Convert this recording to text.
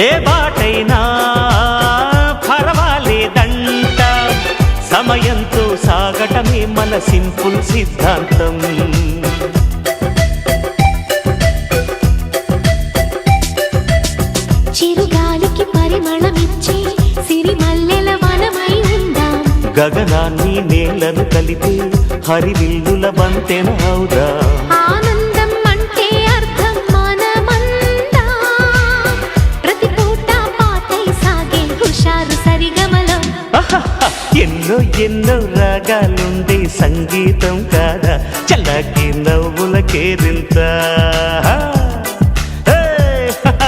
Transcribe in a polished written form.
ఏ బాటైనా పర్వాలేదంట, సమయంతో సాగటమే మన సింపుల్ సిద్ధాంతం. చిరుగాలికి పరిమళమిచ్చే సిరిమల్లెల వనమై ఉందాం, గగనాన్ని నేలను కలిపే హరివిల్లుల బంతెన అవుదాం. ఆనందం అంటే అర్థం మనమందా, ప్రతి పూట పాటై సాగే హుషారు సరిగమలో. ఎన్నో ఎన్నో రాగాలుండే సంగీతం కాదా, చల్లకి నవ్వుల కేరింత.